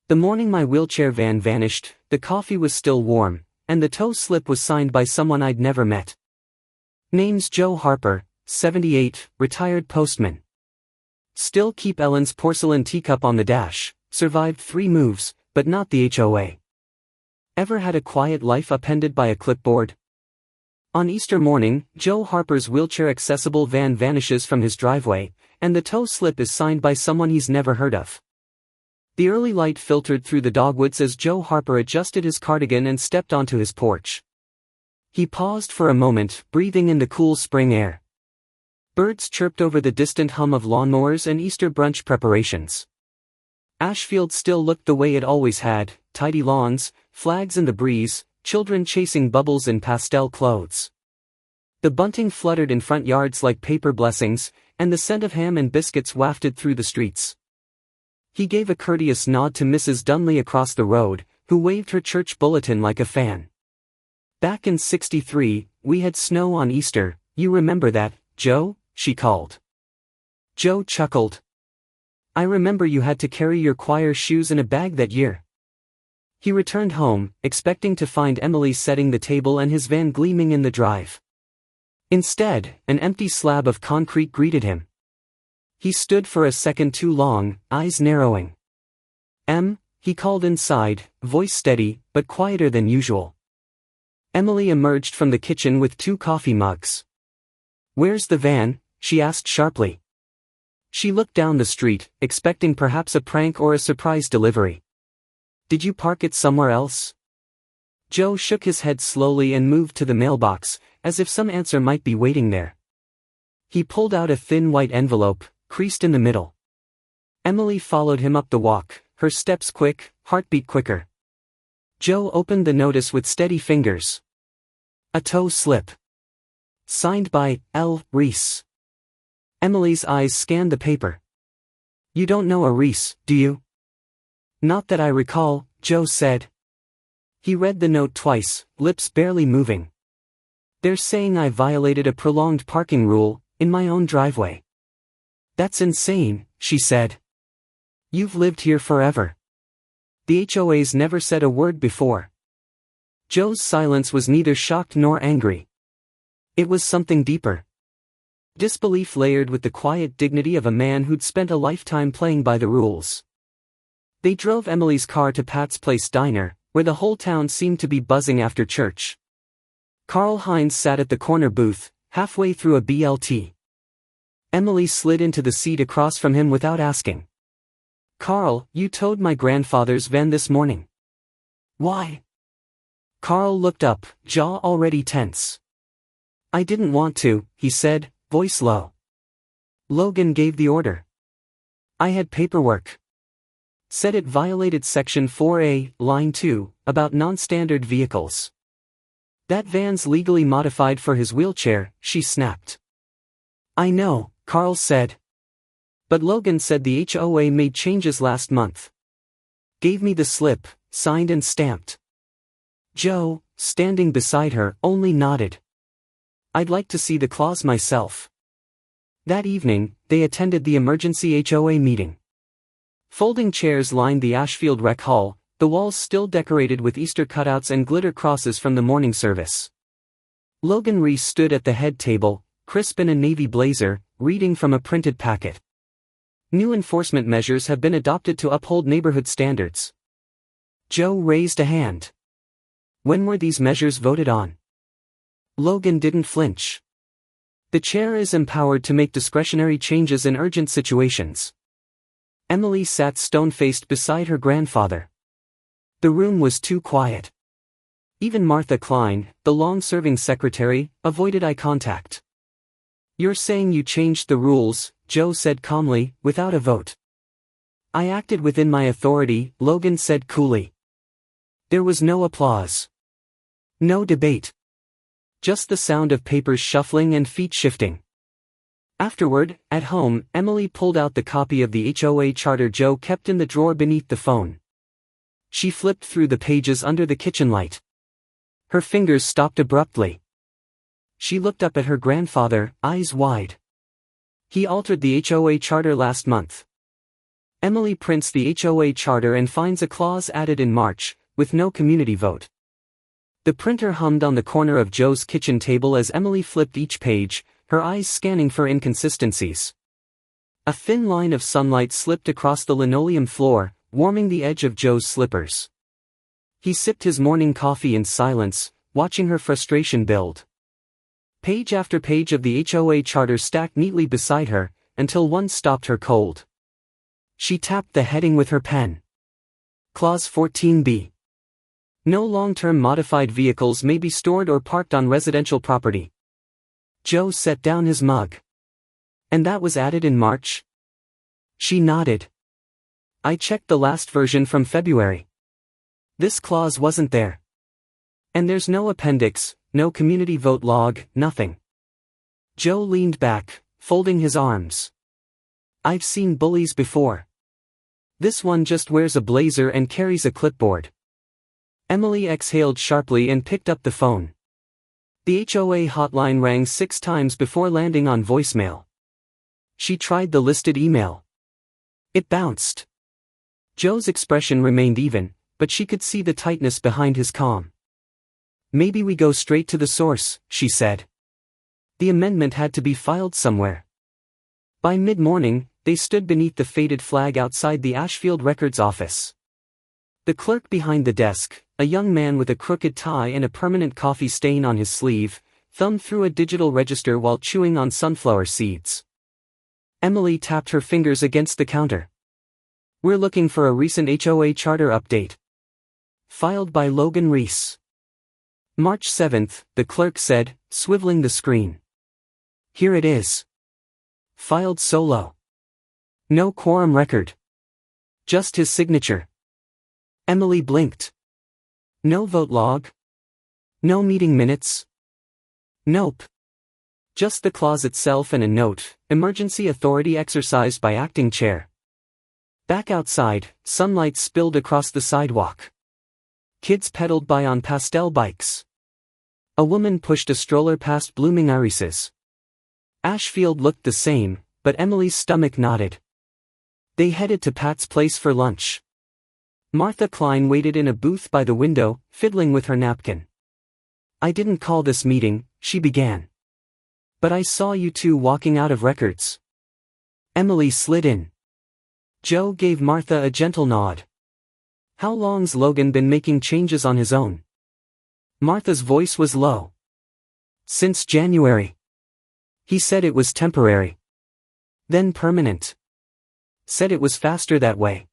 The morning my wheelchair van vanished, the coffee was still warm, and the tow slip was signed by someone I'd never met. Name's Joe Harper, 78, retired postman. Still keep Ellen's porcelain teacup on the dash, survived 3 moves, but not the HOA. Ever had a quiet life appended by a clipboard? On Easter morning, Joe Harper's wheelchair-accessible van vanishes from his driveway, and the tow slip is signed by someone he's never heard of. The early light filtered through the dogwoods as Joe Harper adjusted his cardigan and stepped onto his porch. He paused for a moment, breathing in the cool spring air. Birds chirped over the distant hum of lawnmowers and Easter brunch preparations. Ashfield still looked the way it always had, tidy lawns, flags in the breeze, children chasing bubbles in pastel clothes. The bunting fluttered in front yards like paper blessings, and the scent of ham and biscuits wafted through the streets. He gave a courteous nod to Mrs. Dunley across the road, who waved her church bulletin like a fan. "Back in '63, we had snow on Easter, you remember that, Joe?" she called. Joe chuckled. "I remember you had to carry your choir shoes in a bag that year." He returned home, expecting to find Emily setting the table and his van gleaming in the drive. Instead, an empty slab of concrete greeted him. He stood for a second too long, eyes narrowing. He called inside, voice steady, but quieter than usual. Emily emerged from the kitchen with 2 coffee mugs. "Where's the van?" she asked sharply. She looked down the street, expecting perhaps a prank or a surprise delivery. "Did you park it somewhere else?" Joe shook his head slowly and moved to the mailbox, as if some answer might be waiting there. He pulled out a thin white envelope, creased in the middle. Emily followed him up the walk, her steps quick, heartbeat quicker. Joe opened the notice with steady fingers. A tow slip. Signed by L. Reese. Emily's eyes scanned the paper. "You don't know a Reese, do you?" "Not that I recall," Joe said. He read the note twice, lips barely moving. "They're saying I violated a prolonged parking rule, in my own driveway." "That's insane," she said. "You've lived here forever." The HOA's never said a word before. Joe's silence was neither shocked nor angry. It was something deeper. Disbelief layered with the quiet dignity of a man who'd spent a lifetime playing by the rules. They drove Emily's car to Pat's Place Diner, where the whole town seemed to be buzzing after church. Karl Heinz sat at the corner booth, halfway through a BLT. Emily slid into the seat across from him without asking. "Karl, you towed my grandfather's van this morning." "Why?" Karl looked up, jaw already tense. "I didn't want to," he said, voice low. "Logan gave the order. I had paperwork. Said it violated Section 4A, Line 2, about non-standard vehicles. That van's legally modified for his wheelchair," she snapped. "I know," Karl said. "But Logan said the HOA made changes last month. Gave me the slip, signed and stamped." Joe, standing beside her, only nodded. "I'd like to see the clause myself." That evening, they attended the emergency HOA meeting. Folding chairs lined the Ashfield Rec Hall, the walls still decorated with Easter cutouts and glitter crosses from the morning service. Logan Reese stood at the head table, crisp in a navy blazer, reading from a printed packet. "New enforcement measures have been adopted to uphold neighborhood standards." Joe raised a hand. "When were these measures voted on?" Logan didn't flinch. "The chair is empowered to make discretionary changes in urgent situations." Emily sat stone-faced beside her grandfather. The room was too quiet. Even Martha Klein, the long-serving secretary, avoided eye contact. "You're saying you changed the rules," Joe said calmly, "without a vote." "I acted within my authority," Logan said coolly. There was no applause. No debate. Just the sound of papers shuffling and feet shifting. Afterward, at home, Emily pulled out the copy of the HOA charter Joe kept in the drawer beneath the phone. She flipped through the pages under the kitchen light. Her fingers stopped abruptly. She looked up at her grandfather, eyes wide. "He altered the HOA charter last month." Emily prints the HOA charter and finds a clause added in March, with no community vote. The printer hummed on the corner of Joe's kitchen table as Emily flipped each page, her eyes scanning for inconsistencies. A thin line of sunlight slipped across the linoleum floor, warming the edge of Joe's slippers. He sipped his morning coffee in silence, watching her frustration build. Page after page of the HOA charter stacked neatly beside her, until one stopped her cold. She tapped the heading with her pen. Clause 14b. No long-term modified vehicles may be stored or parked on residential property. Joe set down his mug. And that was added in March? She nodded. I checked the last version from February. This clause wasn't there. And there's no appendix, no community vote log, nothing. Joe leaned back, folding his arms. I've seen bullies before. This one just wears a blazer and carries a clipboard. Emily exhaled sharply and picked up the phone. The HOA hotline rang 6 times before landing on voicemail. She tried the listed email. It bounced. Joe's expression remained even, but she could see the tightness behind his calm. Maybe we go straight to the source, she said. The amendment had to be filed somewhere. By mid-morning, they stood beneath the faded flag outside the Ashfield Records office. The clerk behind the desk, a young man with a crooked tie and a permanent coffee stain on his sleeve, thumbed through a digital register while chewing on sunflower seeds. Emily tapped her fingers against the counter. We're looking for a recent HOA charter update. Filed by Logan Reese. March 7th, the clerk said, swiveling the screen. Here it is. Filed solo. No quorum record. Just his signature. Emily blinked. No vote log. No meeting minutes. Nope. Just the clause itself and a note, emergency authority exercised by acting chair. Back outside, sunlight spilled across the sidewalk. Kids pedaled by on pastel bikes. A woman pushed a stroller past blooming irises. Ashfield looked the same, but Emily's stomach nodded. They headed to Pat's place for lunch. Martha Klein waited in a booth by the window, fiddling with her napkin. I didn't call this meeting, she began. But I saw you two walking out of records. Emily slid in. Joe gave Martha a gentle nod. How long's Logan been making changes on his own? Martha's voice was low. Since January. He said it was temporary. Then permanent. Said it was faster that way.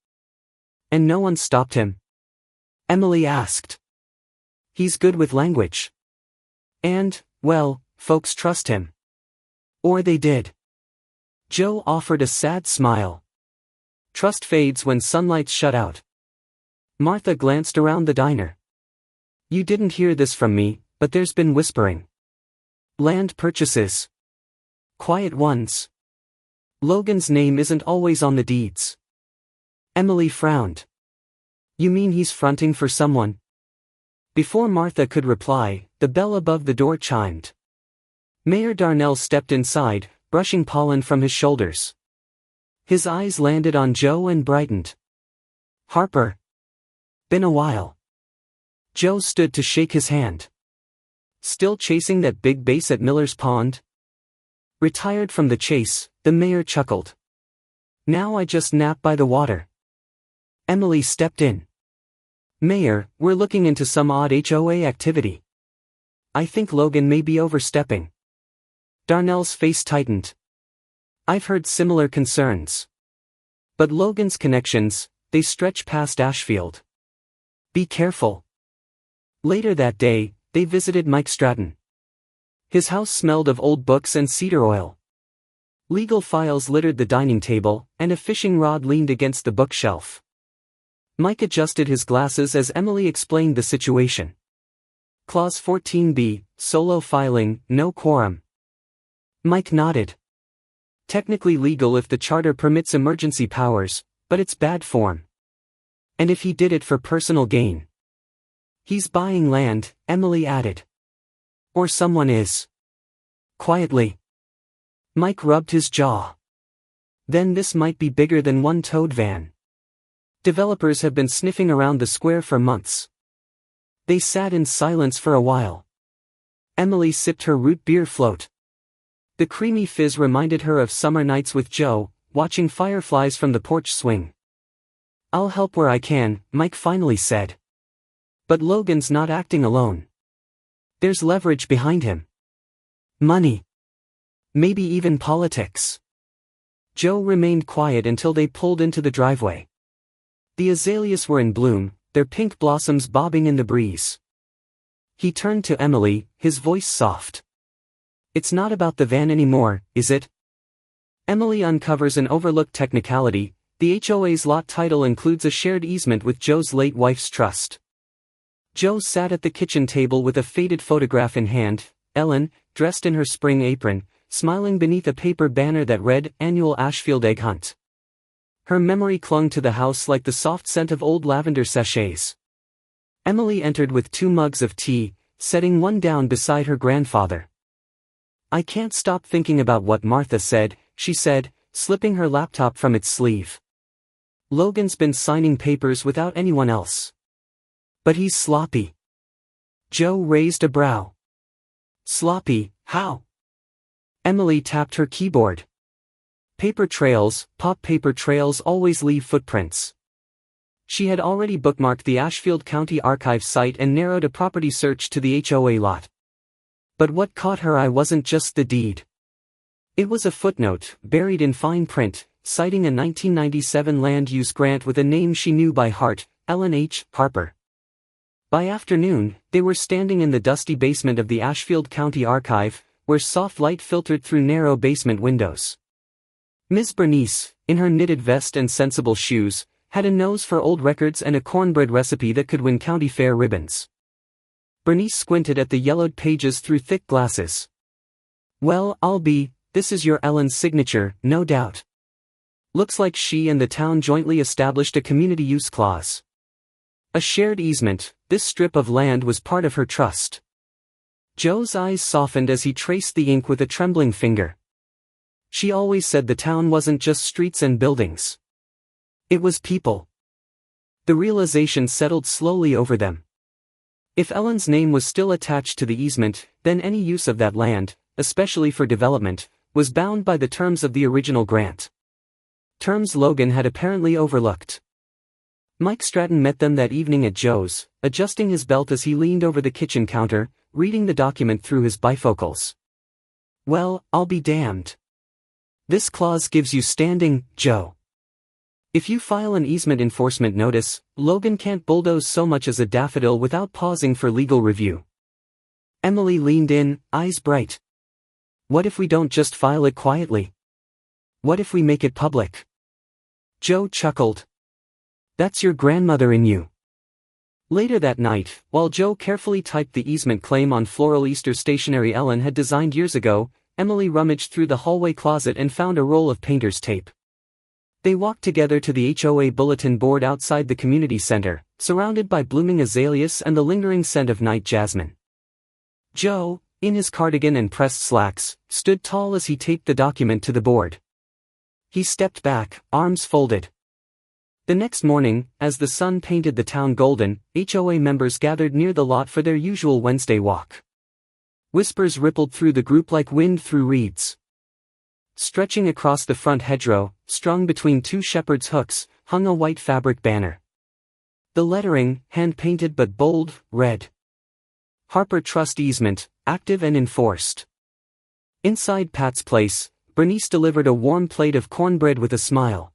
And no one stopped him? Emily asked. He's good with language. And, well, folks trust him. Or they did. Joe offered a sad smile. Trust fades when sunlight's shut out. Martha glanced around the diner. You didn't hear this from me, but there's been whispering. Land purchases. Quiet ones. Logan's name isn't always on the deeds. Emily frowned. You mean he's fronting for someone? Before Martha could reply, the bell above the door chimed. Mayor Darnell stepped inside, brushing pollen from his shoulders. His eyes landed on Joe and brightened. Harper. Been a while. Joe stood to shake his hand. Still chasing that big bass at Miller's Pond? Retired from the chase, the mayor chuckled. Now I just nap by the water. Emily stepped in. Mayor, we're looking into some odd HOA activity. I think Logan may be overstepping. Darnell's face tightened. I've heard similar concerns. But Logan's connections, they stretch past Ashfield. Be careful. Later that day, they visited Mike Stratton. His house smelled of old books and cedar oil. Legal files littered the dining table, and a fishing rod leaned against the bookshelf. Mike adjusted his glasses as Emily explained the situation. Clause 14b, solo filing, no quorum. Mike nodded. Technically legal if the charter permits emergency powers, but it's bad form. And if he did it for personal gain. He's buying land, Emily added. Or someone is. Quietly. Mike rubbed his jaw. Then this might be bigger than one towed van. Developers have been sniffing around the square for months. They sat in silence for a while. Emily sipped her root beer float. The creamy fizz reminded her of summer nights with Joe, watching fireflies from the porch swing. "I'll help where I can," Mike finally said. "But Logan's not acting alone. There's leverage behind him. Money. Maybe even politics." Joe remained quiet until they pulled into the driveway. The azaleas were in bloom, their pink blossoms bobbing in the breeze. He turned to Emily, his voice soft. "It's not about the van anymore, is it?" Emily uncovers an overlooked technicality. The HOA's lot title includes a shared easement with Joe's late wife's trust. Joe sat at the kitchen table with a faded photograph in hand, Ellen, dressed in her spring apron, smiling beneath a paper banner that read, "Annual Ashfield Egg Hunt." Her memory clung to the house like the soft scent of old lavender sachets. Emily entered with 2 mugs of tea, setting one down beside her grandfather. "I can't stop thinking about what Martha said," she said, slipping her laptop from its sleeve. "Logan's been signing papers without anyone else. But he's sloppy." Joe raised a brow. "Sloppy, how?" Emily tapped her keyboard. "Paper trails, pop paper trails always leave footprints." She had already bookmarked the Ashfield County Archive site and narrowed a property search to the HOA lot. But what caught her eye wasn't just the deed. It was a footnote, buried in fine print, citing a 1997 land use grant with a name she knew by heart, Ellen H. Harper. By afternoon, they were standing in the dusty basement of the Ashfield County Archive, where soft light filtered through narrow basement windows. Miss Bernice, in her knitted vest and sensible shoes, had a nose for old records and a cornbread recipe that could win county fair ribbons. Bernice squinted at the yellowed pages through thick glasses. "Well, this is your Ellen's signature, no doubt. Looks like she and the town jointly established a community use clause. A shared easement, this strip of land was part of her trust." Joe's eyes softened as he traced the ink with a trembling finger. "She always said the town wasn't just streets and buildings. It was people." The realization settled slowly over them. If Ellen's name was still attached to the easement, then any use of that land, especially for development, was bound by the terms of the original grant. Terms Logan had apparently overlooked. Mike Stratton met them that evening at Joe's, adjusting his belt as he leaned over the kitchen counter, reading the document through his bifocals. "Well, I'll be damned. This clause gives you standing, Joe. If you file an easement enforcement notice, Logan can't bulldoze so much as a daffodil without pausing for legal review." Emily leaned in, eyes bright. "What if we don't just file it quietly? What if we make it public?" Joe chuckled. "That's your grandmother in you." Later that night, while Joe carefully typed the easement claim on floral Easter stationery Ellen had designed years ago, Emily rummaged through the hallway closet and found a roll of painter's tape. They walked together to the HOA bulletin board outside the community center, surrounded by blooming azaleas and the lingering scent of night jasmine. Joe, in his cardigan and pressed slacks, stood tall as he taped the document to the board. He stepped back, arms folded. The next morning, as the sun painted the town golden, HOA members gathered near the lot for their usual Wednesday walk. Whispers rippled through the group like wind through reeds. Stretching across the front hedgerow, strung between 2 shepherd's hooks, hung a white fabric banner. The lettering, hand-painted but bold, read, "Harper Trust Easement, active and enforced." Inside Pat's place, Bernice delivered a warm plate of cornbread with a smile.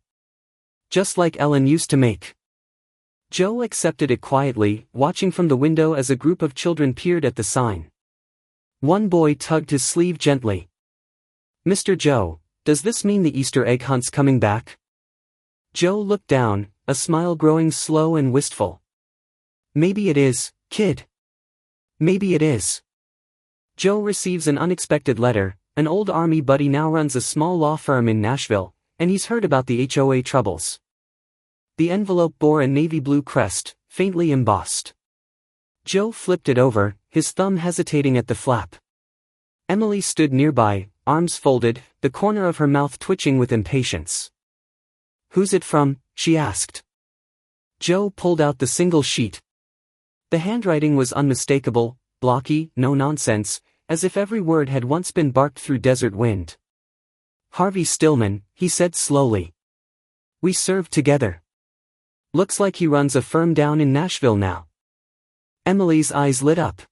"Just like Ellen used to make." Joe accepted it quietly, watching from the window as a group of children peered at the sign. One boy tugged his sleeve gently. "Mr. Joe, does this mean the Easter egg hunt's coming back?" Joe looked down, a smile growing slow and wistful. "Maybe it is, kid. Maybe it is." Joe receives an unexpected letter. An old army buddy now runs a small law firm in Nashville, and he's heard about the HOA troubles. The envelope bore a navy blue crest, faintly embossed. Joe flipped it over, his thumb hesitating at the flap. Emily stood nearby, arms folded, the corner of her mouth twitching with impatience. "Who's it from?" she asked. Joe pulled out the single sheet. The handwriting was unmistakable, blocky, no nonsense, as if every word had once been barked through desert wind. "Harvey Stillman," he said slowly. "We served together. Looks like he runs a firm down in Nashville now." Emily's eyes lit up.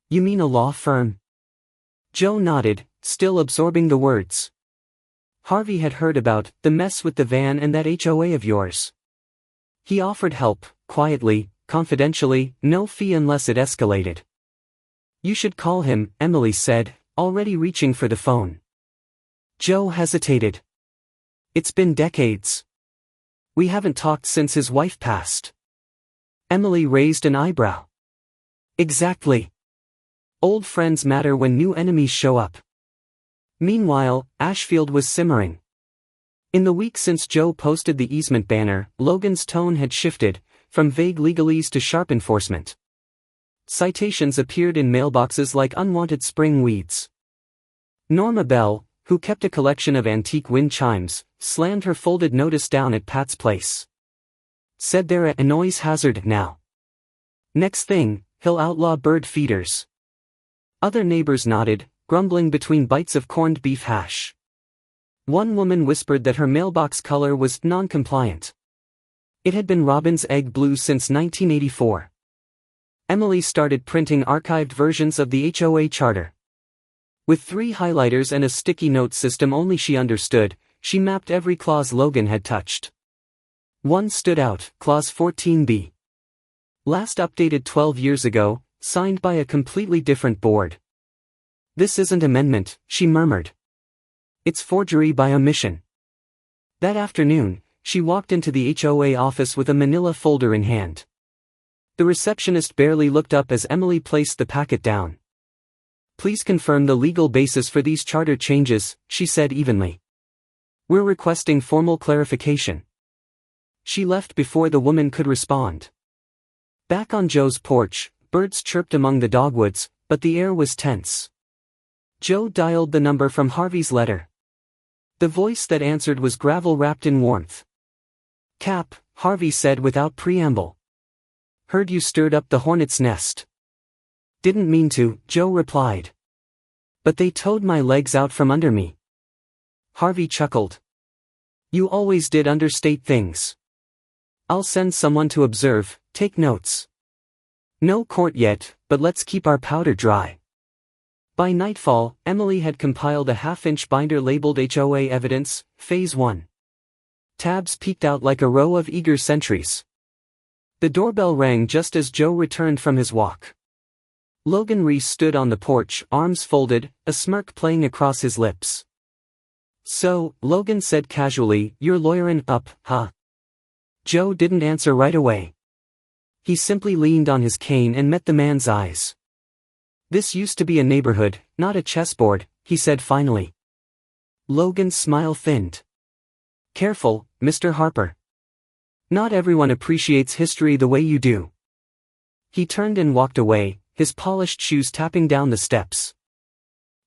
"You mean a law firm?" Joe nodded, still absorbing the words. "Harvey had heard about the mess with the van and that HOA of yours. He offered help, quietly, confidentially, no fee unless it escalated." "You should call him," Emily said, already reaching for the phone. Joe hesitated. "It's been decades. We haven't talked since his wife passed." Emily raised an eyebrow. "Exactly. Old friends matter when new enemies show up." Meanwhile, Ashfield was simmering. In the week since Joe posted the easement banner, Logan's tone had shifted, from vague legalese to sharp enforcement. Citations appeared in mailboxes like unwanted spring weeds. Norma Bell, who kept a collection of antique wind chimes, slammed her folded notice down at Pat's place. "Said they're a noise hazard now. Next thing, he'll outlaw bird feeders." Other neighbors nodded, grumbling between bites of corned beef hash. One woman whispered that her mailbox color was non-compliant. It had been robin's egg blue since 1984. Emily started printing archived versions of the HOA charter. With 3 highlighters and a sticky note system only she understood, she mapped every clause Logan had touched. One stood out, Clause 14b. Last updated 12 years ago, signed by a completely different board. "This isn't amendment," she murmured. "It's forgery by omission." That afternoon, she walked into the HOA office with a manila folder in hand. The receptionist barely looked up as Emily placed the packet down. "Please confirm the legal basis for these charter changes," she said evenly. "We're requesting formal clarification." She left before the woman could respond. Back on Joe's porch, birds chirped among the dogwoods, but the air was tense. Joe dialed the number from Harvey's letter. The voice that answered was gravel wrapped in warmth. "Cap," Harvey said without preamble. "Heard you stirred up the hornet's nest." "Didn't mean to," Joe replied. "But they towed my legs out from under me." Harvey chuckled. "You always did understate things. I'll send someone to observe, take notes. No court yet, but let's keep our powder dry." By nightfall, Emily had compiled a half-inch binder labeled HOA Evidence, Phase 1. Tabs peeked out like a row of eager sentries. The doorbell rang just as Joe returned from his walk. Logan Reese stood on the porch, arms folded, a smirk playing across his lips. "So," Logan said casually, "you're lawyerin' up, huh?" Joe didn't answer right away. He simply leaned on his cane and met the man's eyes. "This used to be a neighborhood, not a chessboard," he said finally. Logan's smile thinned. "Careful, Mr. Harper. Not everyone appreciates history the way you do." He turned and walked away, his polished shoes tapping down the steps.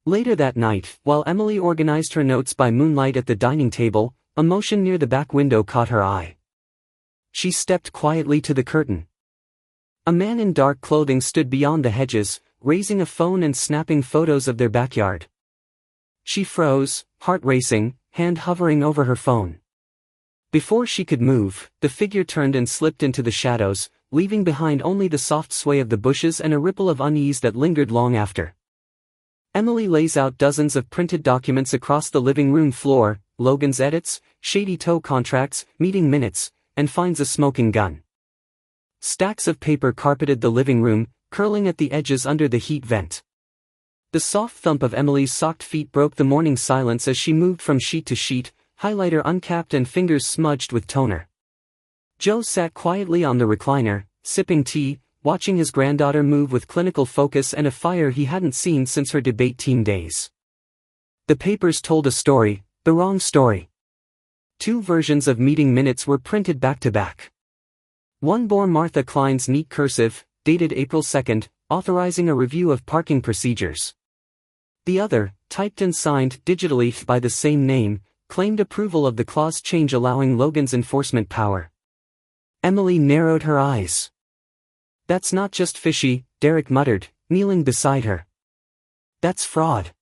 Later that night, while Emily organized her notes by moonlight at the dining table, a motion near the back window caught her eye. She stepped quietly to the curtain. A man in dark clothing stood beyond the hedges, raising a phone and snapping photos of their backyard. She froze, heart racing, hand hovering over her phone. Before she could move, the figure turned and slipped into the shadows, leaving behind only the soft sway of the bushes and a ripple of unease that lingered long after. Emily lays out dozens of printed documents across the living room floor, Logan's edits, shady tow contracts, meeting minutes, and finds a smoking gun. Stacks of paper carpeted the living room, curling at the edges under the heat vent. The soft thump of Emily's socked feet broke the morning silence as she moved from sheet to sheet, highlighter uncapped and fingers smudged with toner. Joe sat quietly on the recliner, sipping tea, watching his granddaughter move with clinical focus and a fire he hadn't seen since her debate team days. The papers told a story, the wrong story. 2 versions of meeting minutes were printed back to back. One bore Martha Klein's neat cursive, dated April 2, authorizing a review of parking procedures. The other, typed and signed digitally by the same name, claimed approval of the clause change allowing Logan's enforcement power. Emily narrowed her eyes. "That's not just fishy," Derek muttered, kneeling beside her. "That's fraud."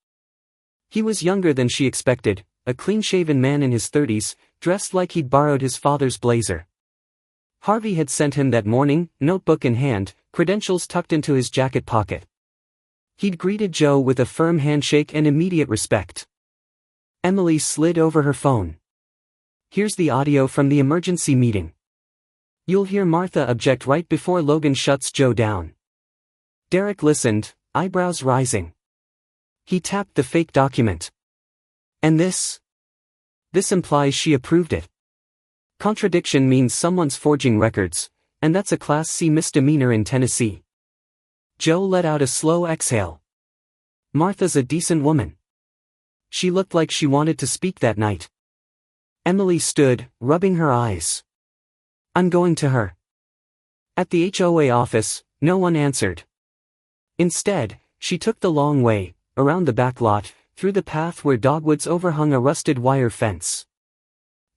He was younger than she expected, a clean-shaven man in his 30s, dressed like he'd borrowed his father's blazer. Harvey had sent him that morning, notebook in hand, credentials tucked into his jacket pocket. He'd greeted Joe with a firm handshake and immediate respect. Emily slid over her phone. "Here's the audio from the emergency meeting. You'll hear Martha object right before Logan shuts Joe down." Derek listened, eyebrows rising. He tapped the fake document. "And this? This implies she approved it. Contradiction means someone's forging records, and that's a Class C misdemeanor in Tennessee." Joe let out a slow exhale. "Martha's a decent woman. She looked like she wanted to speak that night." Emily stood, rubbing her eyes. "I'm going to her." At the HOA office, no one answered. Instead, she took the long way, around the back lot, through the path where dogwoods overhung a rusted wire fence.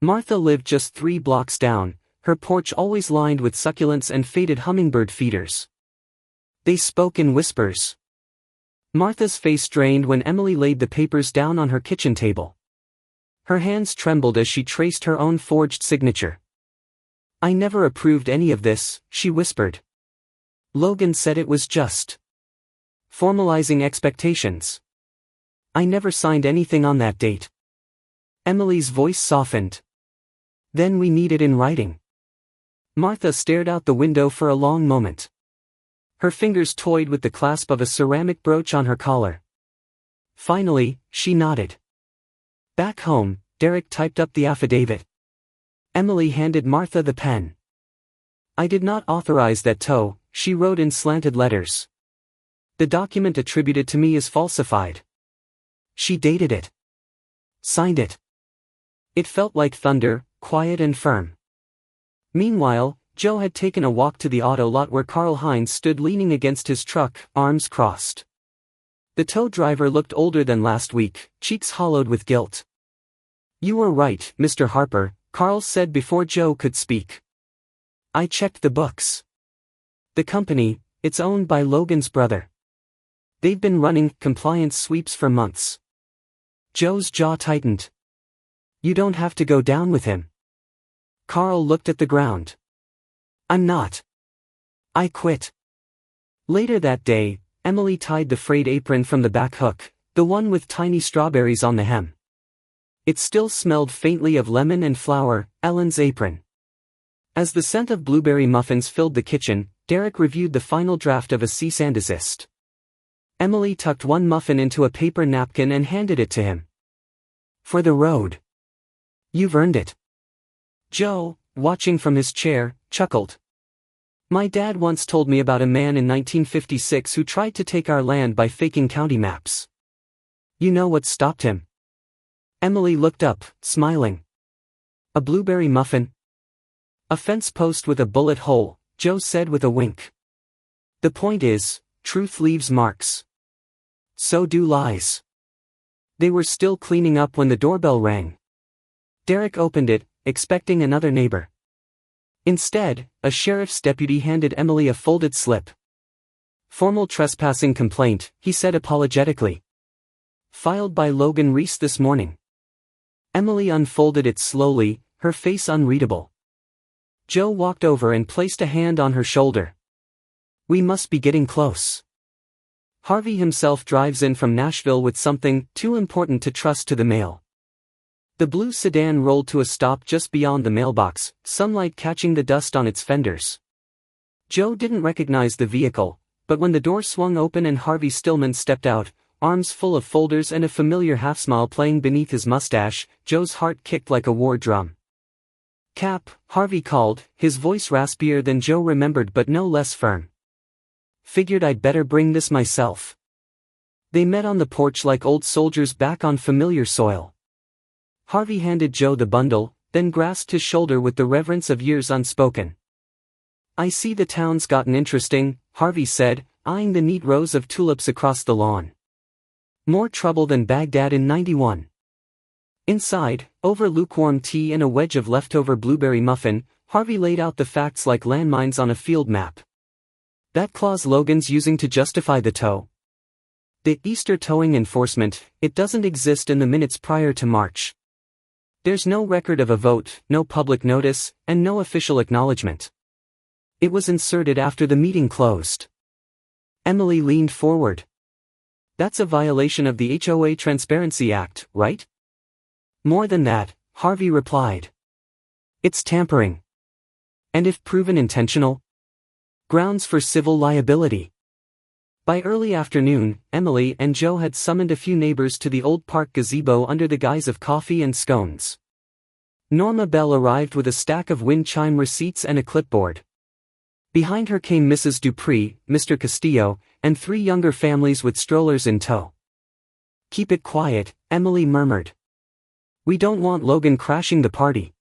Martha lived just 3 blocks down, her porch always lined with succulents and faded hummingbird feeders. They spoke in whispers. Martha's face drained when Emily laid the papers down on her kitchen table. Her hands trembled as she traced her own forged signature. "I never approved any of this," she whispered. "Logan said it was just formalizing expectations. I never signed anything on that date." Emily's voice softened. "Then we need it in writing." Martha stared out the window for a long moment. Her fingers toyed with the clasp of a ceramic brooch on her collar. Finally, she nodded. Back home, Derek typed up the affidavit. Emily handed Martha the pen. "I did not authorize that tow," she wrote in slanted letters. "The document attributed to me is falsified." She dated it. Signed it. It felt like thunder, quiet and firm. Meanwhile, Joe had taken a walk to the auto lot where Karl Heinz stood leaning against his truck, arms crossed. The tow driver looked older than last week, cheeks hollowed with guilt. "You were right, Mr. Harper," Karl said before Joe could speak. "I checked the books. The company, it's owned by Logan's brother. They've been running compliance sweeps for months." Joe's jaw tightened. "You don't have to go down with him." Karl looked at the ground. "I'm not. I quit." Later that day, Emily tied the frayed apron from the back hook, the one with tiny strawberries on the hem. It still smelled faintly of lemon and flour, Ellen's apron. As the scent of blueberry muffins filled the kitchen, Derek reviewed the final draft of a cease and desist. Emily tucked one muffin into a paper napkin and handed it to him. "For the road. You've earned it." Joe, watching from his chair, chuckled. "My dad once told me about a man in 1956 who tried to take our land by faking county maps. You know what stopped him?" Emily looked up, smiling. "A blueberry muffin?" "A fence post with a bullet hole," Joe said with a wink. "The point is, truth leaves marks. So do lies." They were still cleaning up when the doorbell rang. Derek opened it, expecting another neighbor. Instead, a sheriff's deputy handed Emily a folded slip. "Formal trespassing complaint," he said apologetically. "Filed by Logan Reese this morning." Emily unfolded it slowly, her face unreadable. Joe walked over and placed a hand on her shoulder. "We must be getting close." Harvey himself drives in from Nashville with something too important to trust to the mail. The blue sedan rolled to a stop just beyond the mailbox, sunlight catching the dust on its fenders. Joe didn't recognize the vehicle, but when the door swung open and Harvey Stillman stepped out, arms full of folders and a familiar half-smile playing beneath his mustache, Joe's heart kicked like a war drum. "Cap," Harvey called, his voice raspier than Joe remembered but no less firm. "Figured I'd better bring this myself." They met on the porch like old soldiers back on familiar soil. Harvey handed Joe the bundle, then grasped his shoulder with the reverence of years unspoken. "I see the town's gotten interesting," Harvey said, eyeing the neat rows of tulips across the lawn. More trouble than Baghdad in '91. Inside, over lukewarm tea and a wedge of leftover blueberry muffin, Harvey laid out the facts like landmines on a field map. That clause Logan's using to justify the tow. The Easter towing enforcement, it doesn't exist in the minutes prior to March. There's no record of a vote, no public notice, and no official acknowledgement. It was inserted after the meeting closed. Emily leaned forward. That's a violation of the HOA Transparency Act, right? More than that, Harvey replied. It's tampering. And if proven intentional? Grounds for civil liability. By early afternoon, Emily and Joe had summoned a few neighbors to the old park gazebo under the guise of coffee and scones. Norma Bell arrived with a stack of wind chime receipts and a clipboard. Behind her came Mrs. Dupree, Mr. Castillo, and 3 younger families with strollers in tow. Keep it quiet, Emily murmured. We don't want Logan crashing the party.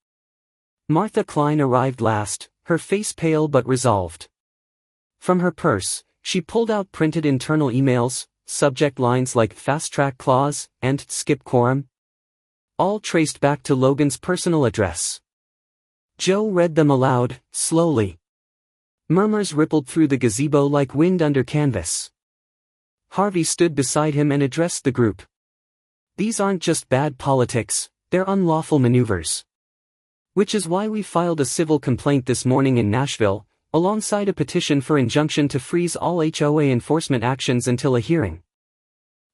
Martha Klein arrived last, her face pale but resolved. From her purse, she pulled out printed internal emails, subject lines like fast track clause and skip quorum. All traced back to Logan's personal address. Joe read them aloud, slowly. Murmurs rippled through the gazebo like wind under canvas. Harvey stood beside him and addressed the group. These aren't just bad politics, they're unlawful maneuvers. Which is why we filed a civil complaint this morning in Nashville, alongside a petition for injunction to freeze all HOA enforcement actions until a hearing.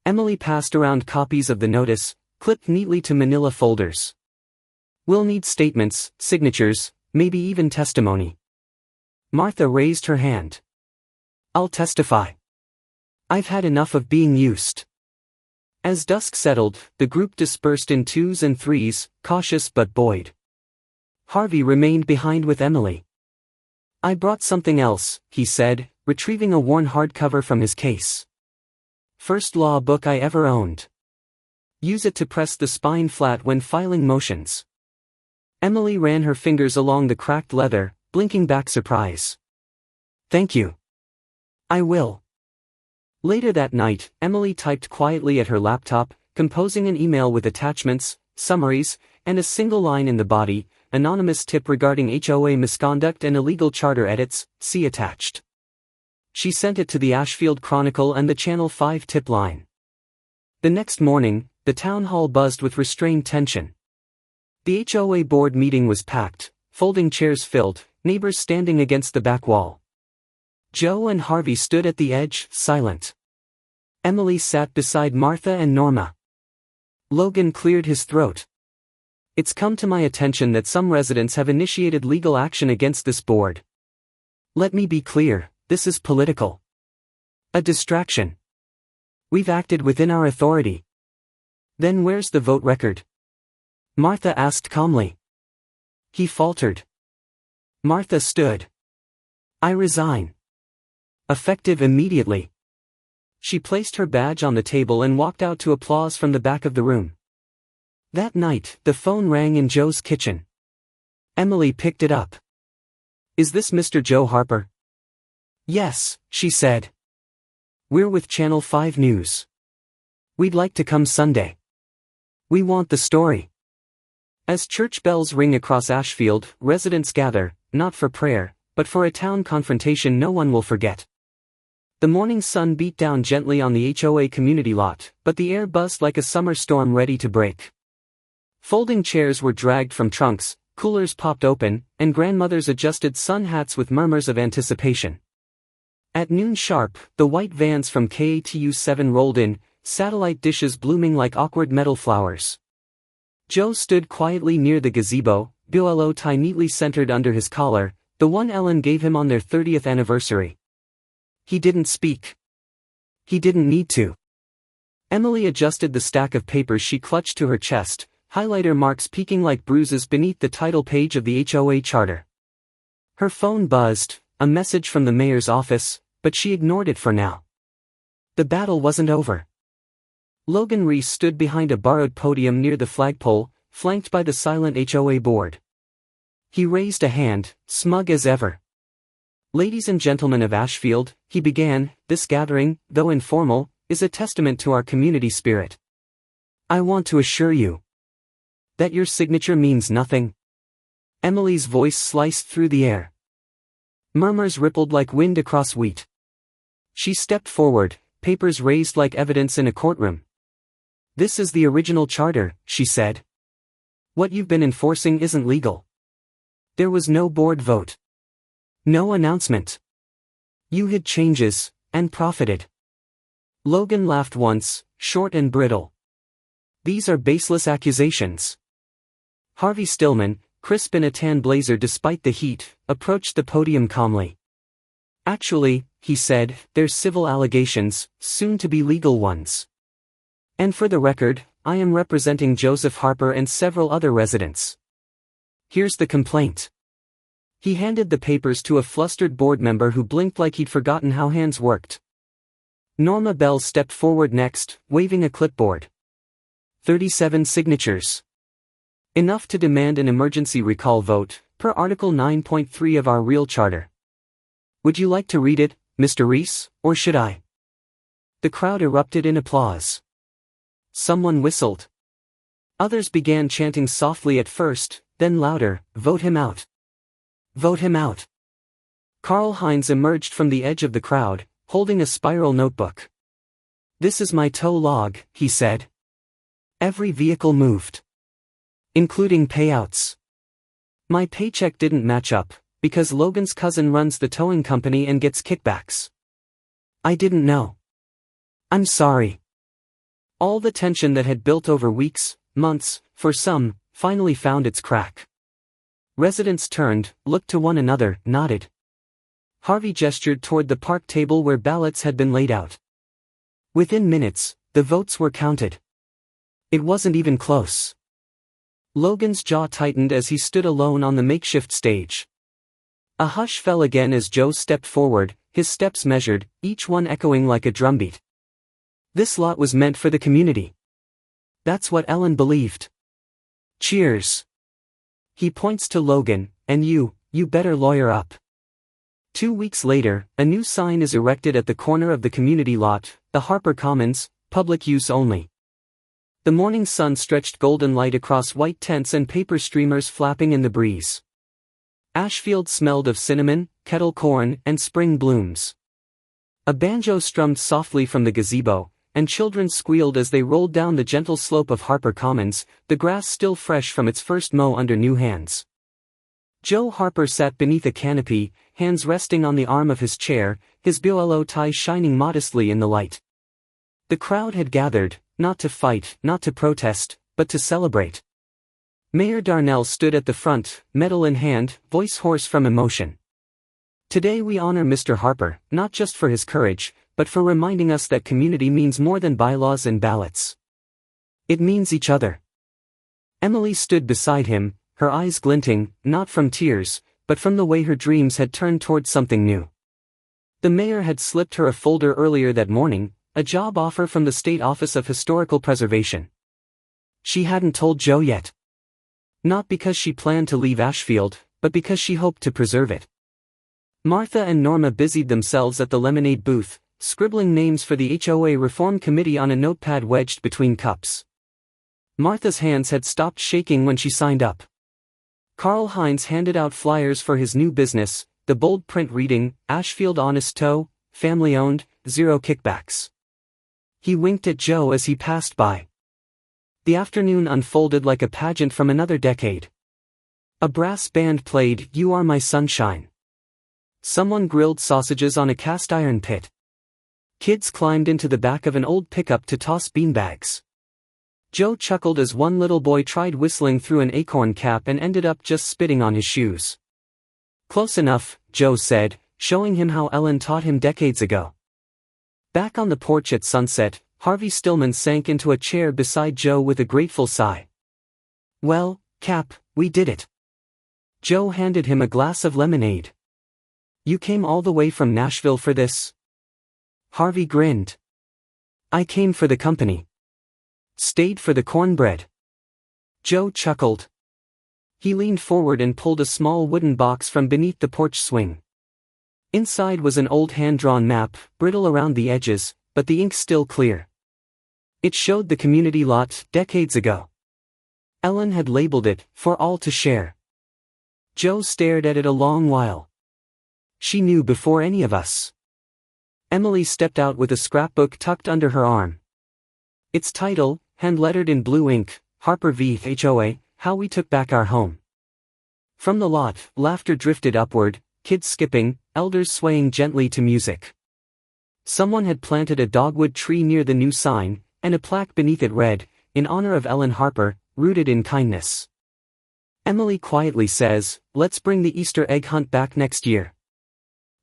Emily passed around copies of the notice, clipped neatly to manila folders. We'll need statements, signatures, maybe even testimony. Martha raised her hand. I'll testify. I've had enough of being used. As dusk settled, the group dispersed in 2s and 3s, cautious but buoyed. Harvey remained behind with Emily. I brought something else, he said, retrieving a worn hardcover from his case. First law book I ever owned. Use it to press the spine flat when filing motions. Emily ran her fingers along the cracked leather, blinking back surprise. Thank you. I will. Later that night, Emily typed quietly at her laptop, composing an email with attachments, summaries, and a single line in the body, anonymous tip regarding HOA misconduct and illegal charter edits, see attached. She sent it to the Ashfield Chronicle and the Channel 5 tip line. The next morning, the town hall buzzed with restrained tension. The HOA board meeting was packed, folding chairs filled, neighbors standing against the back wall. Joe and Harvey stood at the edge, silent. Emily sat beside Martha and Norma. Logan cleared his throat. It's come to my attention that some residents have initiated legal action against this board. Let me be clear, this is political. A distraction. We've acted within our authority. Then where's the vote record? Martha asked calmly. He faltered. Martha stood. I resign. Effective immediately. She placed her badge on the table and walked out to applause from the back of the room. That night, the phone rang in Joe's kitchen. Emily picked it up. Is this Mr. Joe Harper? Yes, she said. We're with Channel 5 News. We'd like to come Sunday. We want the story. As church bells ring across Ashfield, residents gather, not for prayer, but for a town confrontation no one will forget. The morning sun beat down gently on the HOA community lot, but the air buzzed like a summer storm ready to break. Folding chairs were dragged from trunks, coolers popped open, and grandmothers adjusted sun hats with murmurs of anticipation. At noon sharp, the white vans from KATU 7 rolled in, satellite dishes blooming like awkward metal flowers. Joe stood quietly near the gazebo, BOLO tie neatly centered under his collar, the one Ellen gave him on their 30th anniversary. He didn't speak. He didn't need to. Emily adjusted the stack of papers she clutched to her chest, highlighter marks peeking like bruises beneath the title page of the HOA charter. Her phone buzzed, a message from the mayor's office, but she ignored it for now. The battle wasn't over. Logan Reese stood behind a borrowed podium near the flagpole, flanked by the silent HOA board. He raised a hand, smug as ever. Ladies and gentlemen of Ashfield, he began, this gathering, though informal, is a testament to our community spirit. I want to assure you that your signature means nothing." Emily's voice sliced through the air. Murmurs rippled like wind across wheat. She stepped forward, papers raised like evidence in a courtroom. "This is the original charter," she said. "What you've been enforcing isn't legal. There was no board vote. No announcement. You hid changes, and profited." Logan laughed once, short and brittle. "These are baseless accusations." Harvey Stillman, crisp in a tan blazer despite the heat, approached the podium calmly. "Actually," he said, "there's civil allegations, soon to be legal ones. And for the record, I am representing Joseph Harper and several other residents. Here's the complaint." He handed the papers to a flustered board member who blinked like he'd forgotten how hands worked. Norma Bell stepped forward next, waving a clipboard. 37 signatures. Enough to demand an emergency recall vote, per Article 9.3 of our real charter. "Would you like to read it, Mr. Reese, or should I?" The crowd erupted in applause. Someone whistled. Others began chanting softly at first, then louder, "Vote him out! Vote him out!" Karl Heinz emerged from the edge of the crowd, holding a spiral notebook. "This is my tow log," he said. "Every vehicle moved. Including payouts. My paycheck didn't match up, because Logan's cousin runs the towing company and gets kickbacks. I didn't know. I'm sorry." All the tension that had built over weeks, months, for some, finally found its crack. Residents turned, looked to one another, nodded. Harvey gestured toward the park table where ballots had been laid out. Within minutes, the votes were counted. It wasn't even close. Logan's jaw tightened as he stood alone on the makeshift stage. A hush fell again as Joe stepped forward, his steps measured, each one echoing like a drumbeat. This lot was meant for the community. That's what Ellen believed. Cheers. He points to Logan, "And you better lawyer up." 2 weeks later, a new sign is erected at the corner of the community lot, "The Harper Commons, public use only." The morning sun stretched golden light across white tents and paper streamers flapping in the breeze. Ashfield smelled of cinnamon, kettle corn, and spring blooms. A banjo strummed softly from the gazebo, and children squealed as they rolled down the gentle slope of Harper Commons, the grass still fresh from its first mow under new hands. Joe Harper sat beneath a canopy, hands resting on the arm of his chair, his BOLO tie shining modestly in the light. The crowd had gathered, not to fight, not to protest, but to celebrate. Mayor Darnell stood at the front, medal in hand, voice hoarse from emotion. "Today we honor Mr. Harper, not just for his courage, but for reminding us that community means more than bylaws and ballots. It means each other." Emily stood beside him, her eyes glinting, not from tears, but from the way her dreams had turned toward something new. The mayor had slipped her a folder earlier that morning, a job offer from the State Office of Historical Preservation. She hadn't told Joe yet. Not because she planned to leave Ashfield, but because she hoped to preserve it. Martha and Norma busied themselves at the lemonade booth, scribbling names for the HOA Reform Committee on a notepad wedged between cups. Martha's hands had stopped shaking when she signed up. Karl Heinz handed out flyers for his new business, the bold print reading, "Ashfield Honest Tow, family owned, zero kickbacks." He winked at Joe as he passed by. The afternoon unfolded like a pageant from another decade. A brass band played "You Are My Sunshine." Someone grilled sausages on a cast iron pit. Kids climbed into the back of an old pickup to toss beanbags. Joe chuckled as one little boy tried whistling through an acorn cap and ended up just spitting on his shoes. "Close enough," Joe said, showing him how Ellen taught him decades ago. Back on the porch at sunset, Harvey Stillman sank into a chair beside Joe with a grateful sigh. "Well, Cap, we did it." Joe handed him a glass of lemonade. "You came all the way from Nashville for this?" Harvey grinned. "I came for the company. Stayed for the cornbread." Joe chuckled. He leaned forward and pulled a small wooden box from beneath the porch swing. Inside was an old hand-drawn map, brittle around the edges, but the ink still clear. It showed the community lot decades ago. Ellen had labeled it, "For all to share." Joe stared at it a long while. She knew before any of us. Emily stepped out with a scrapbook tucked under her arm. Its title, hand-lettered in blue ink, Harper v. HOA, How We Took Back Our Home. From the lot, laughter drifted upward, kids skipping, elders swaying gently to music. Someone had planted a dogwood tree near the new sign, and a plaque beneath it read, "In honor of Ellen Harper, rooted in kindness." Emily quietly says, "Let's bring the Easter egg hunt back next year."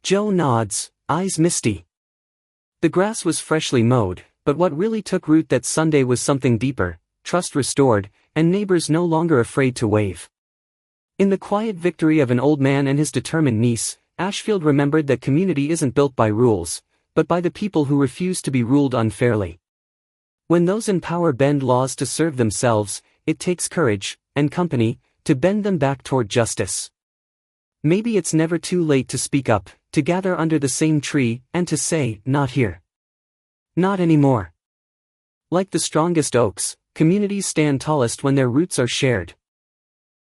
Joe nods, eyes misty. The grass was freshly mowed, but what really took root that Sunday was something deeper, trust restored, and neighbors no longer afraid to wave. In the quiet victory of an old man and his determined niece, Ashfield remembered that community isn't built by rules, but by the people who refuse to be ruled unfairly. When those in power bend laws to serve themselves, it takes courage, and company, to bend them back toward justice. Maybe it's never too late to speak up, to gather under the same tree, and to say, "Not here. Not anymore." Like the strongest oaks, communities stand tallest when their roots are shared,